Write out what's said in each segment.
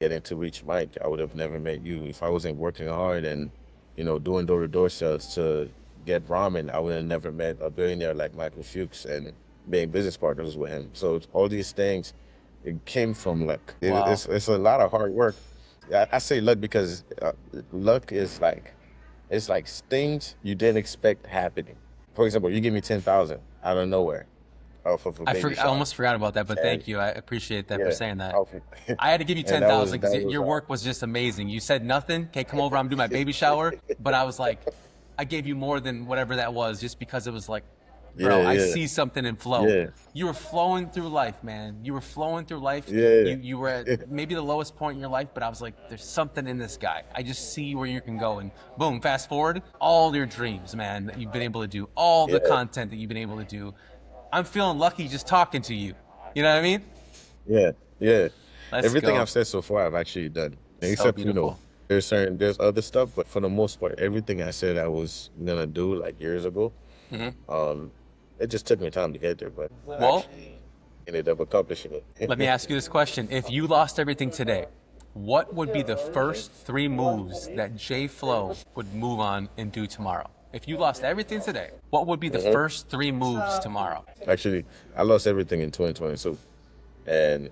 getting to reach Mike, I would have never met you. If I wasn't working hard and, doing door-to-door sales to get ramen, I would have never met a billionaire like Michael Fuchs and being business partners with him. So all these things, it came from luck. Wow. It's a lot of hard work. I say luck because luck is like it's like things you didn't expect happening. For example, you give me 10,000 out of nowhere off of a baby I shower, almost forgot about that, but and thank you. I appreciate that for yeah, saying that. off of, I had to give you and 10,000 because that was your work was just amazing. You said nothing. Okay, come over. I'm doing my baby shower. But I was like, I gave you more than whatever that was just because it was like, bro, yeah, I yeah, see something in flow. yeah, You were flowing through life, man. You were flowing through life. yeah, You were at maybe the lowest point in your life, but I was like, there's something in this guy. I just see where you can go. And boom, fast forward, all your dreams, man, that you've been able to do, all the yeah, content that you've been able to do. I'm feeling lucky just talking to you. You know what I mean? yeah, yeah. Let's Everything go. I've said so far, I've actually done, So except beautiful. there's other stuff, but for the most part, everything I said I was gonna do like years ago, Hmm. um, it just took me time to get there, but I Well, actually ended up accomplishing let me it. ask you this question. If you lost everything today, what would be the first three moves that J Flow would move on and do tomorrow? If you lost everything today, what would be the Mhm. first three moves tomorrow? Actually, I lost everything in 2022, and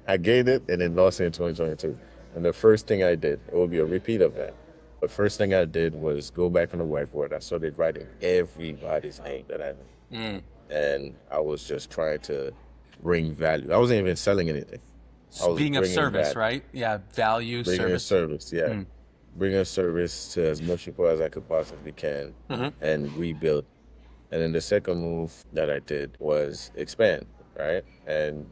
I gained it and then lost it in 2022. And the first thing I did, it will be a repeat of that. The first thing I did was go back on the whiteboard. I started writing everybody's name that I knew, Mm. and I was just trying to bring value. I wasn't even selling anything. I was Being of bringing service, value, right? Yeah, value, bringing a service. service. Yeah, Mm. bringing a service to as much people as I could possibly can, Hmm. and rebuild. And then the second move that I did was expand, right? And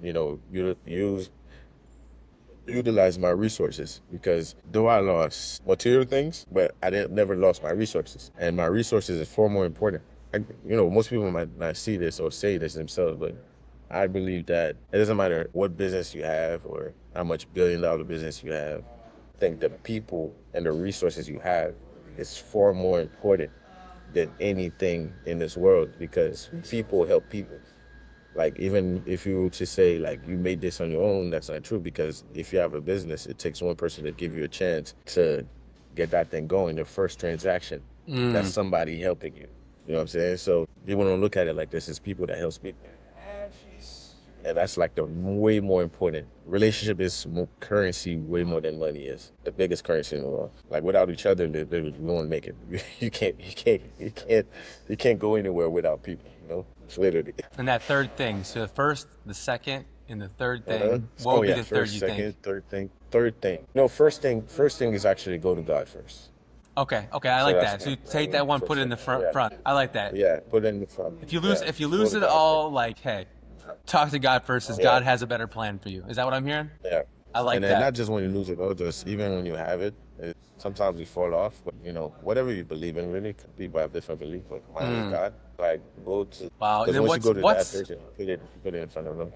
utilize my resources because though I lost material things, but I didn't never lost my resources, and my resources is far more important. Most people might not see this or say this themselves, but I believe that it doesn't matter what business you have or how much billion-dollar business you have. I think the people and the resources you have is far more important than anything in this world because people help people. Like even if you were to say like you made this on your own, that's not true because if you have a business, it takes one person to give you a chance to get that thing going. The first transaction, that's Mm. somebody helping you. You know what I'm saying? So people don't look at it like this. It's people that helps people, and that's like the way more important. Relationship is currency way more than money is. The biggest currency in the world. Like without each other, we won't make it. You can't go anywhere without people. It's literally. And that third thing. So the first, the second, and the third Uh-huh. thing. What Oh would be yeah, the third first, you think? second, third thing, third thing. No, first thing is actually go to God first. Okay, okay, I So like that's that. So you take that one, put first it in thing. the front. Yeah, Front. I like that. yeah. Put it in the front. Yeah, If you go lose to it God first. all, like, hey, talk to God first, as Yeah, God has a better plan for you. Is that what I'm hearing? yeah. I And like then that. not just when you lose it, though, just even when you have it, sometimes we fall off. But whatever you believe in, really, people have different beliefs. But mine is Mm. God. Like go to Wow. And because then once you go to that what's person, put it in front of them.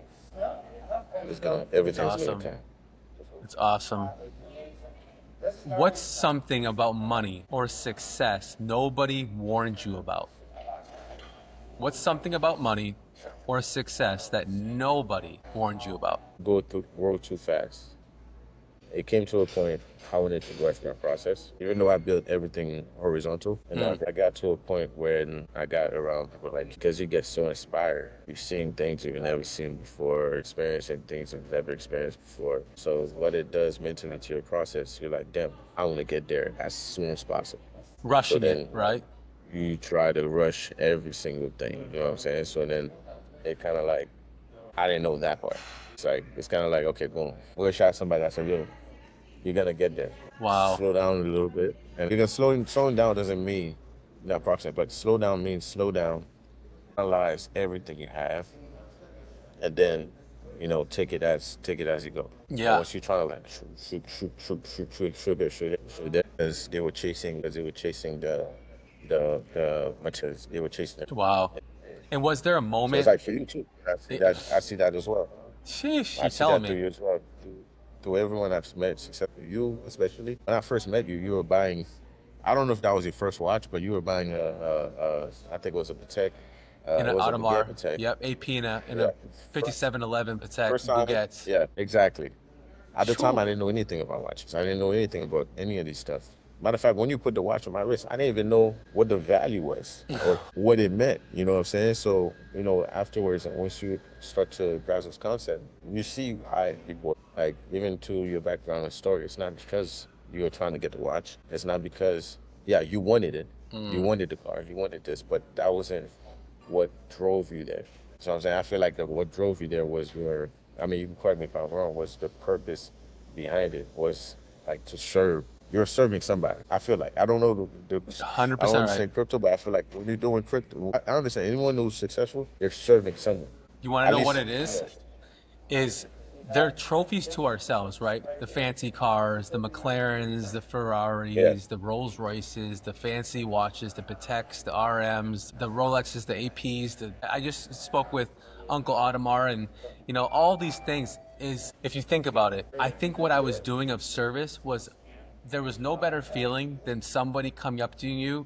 It's Everything's gonna awesome. come. It's awesome. What's something about money or success nobody warned you about? What's something about money or success that nobody warned you about? Go through world too fast. It came to a point I wanted to rush my process. Even though I built everything horizontal, Mm. I got to a point when I got around people like because you get so inspired. You're seeing things you've never seen before, experiencing things you've never experienced before. So what it does mentally to your process, you're like, damn, I want to get there as soon as possible. So Rushing it, then right? you try to rush every single thing. You know what I'm saying? So then it kind of like I didn't know that part. It's kind of like okay, boom. We'll shot somebody. I said, yo, you're gonna get there. Wow. Slow down a little bit, and because slowing down doesn't mean not proximate, but slow down means slow down, analyze everything you have, and then take it as you go. And Yeah. once you try to like shoot, because they were chasing the materials, they were chasing it. Wow. And was there a So it's moment? like for you too. I see that as well. Sheesh, I you see telling that me? through you as well. Through everyone I've met, except for you, especially. When I first met you, you were buying. I don't know if that was your first watch, but you were buying I think it was a Patek. In It an was a Bugatti Audemars. Patek. Yep, AP in a Yeah. 5711 Patek First time. Bugatti. Yeah, exactly. At the time, I Sure. didn't know anything about watches. I didn't know anything about any of these stuff. Matter of fact, when you put the watch on my wrist, I didn't even know what the value was or what it meant. You know what I'm saying? So, afterwards, and once you start to grasp this concept, you see why people, like, even to your background and story, it's not because you were trying to get the watch. It's not because, yeah, you wanted it. You wanted the car. You wanted this, but that wasn't what drove you there. So I'm saying I feel like what drove you there was I mean, you can correct me if I'm wrong, was the purpose behind it was like to serve. You're serving somebody. I feel like I don't know I don't 100% right. understand crypto, but I feel like when you're doing crypto, I understand anyone who's successful, they're serving someone. You want to At know what least, it is? yeah. Is they're trophies to ourselves, right? The fancy cars, the McLarens, the Yeah. Ferraris, the Rolls Royces, the fancy watches, the Pateks, the RMs, the Rolexes, the APs. I just spoke with Uncle Audemars, and all these things is, if you think about it, I think what I was doing of service was, there was no better feeling than somebody coming up to you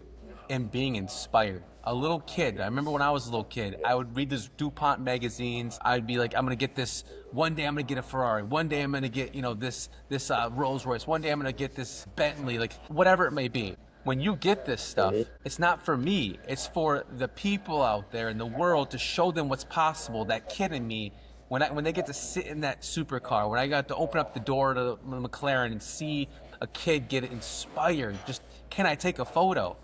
and being inspired. A little kid, I remember when I was a little kid, I would read these DuPont magazines. I'd be like, I'm gonna get this. One day I'm gonna get a Ferrari. One day I'm gonna get, this Rolls Royce. One day I'm gonna get this Bentley, like whatever it may be. When you get this Mhm. stuff, it's not for me. It's for the people out there in the world, to show them what's possible. That kid in me, when they get to sit in that supercar, when I got to open up the door to the McLaren and see a kid get inspired, just, can I take a photo?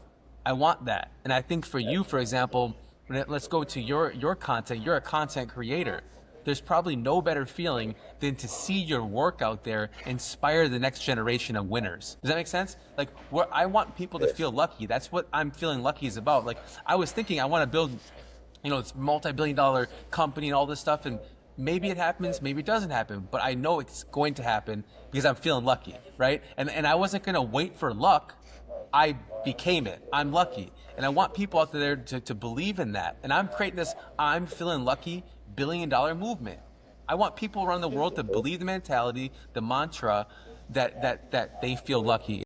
I want that. And I think for you, for example, let's go to your content. You're a content creator. There's probably no better feeling than to see your work out there inspire the next generation of winners. Does that make sense? Like, where I want people to Yes. feel lucky. That's what I'm feeling lucky is about. Like, I was thinking I want to build, this multi-billion-dollar company and all this stuff, and maybe it happens, maybe it doesn't happen, but I know it's going to happen because I'm feeling lucky, right? And I wasn't going to wait for luck. I became it. I'm lucky. And I want people out there to believe in that. And I'm creating this I'm feeling lucky $1 billion movement. I want people around the world to believe the mentality, the mantra, that they feel lucky.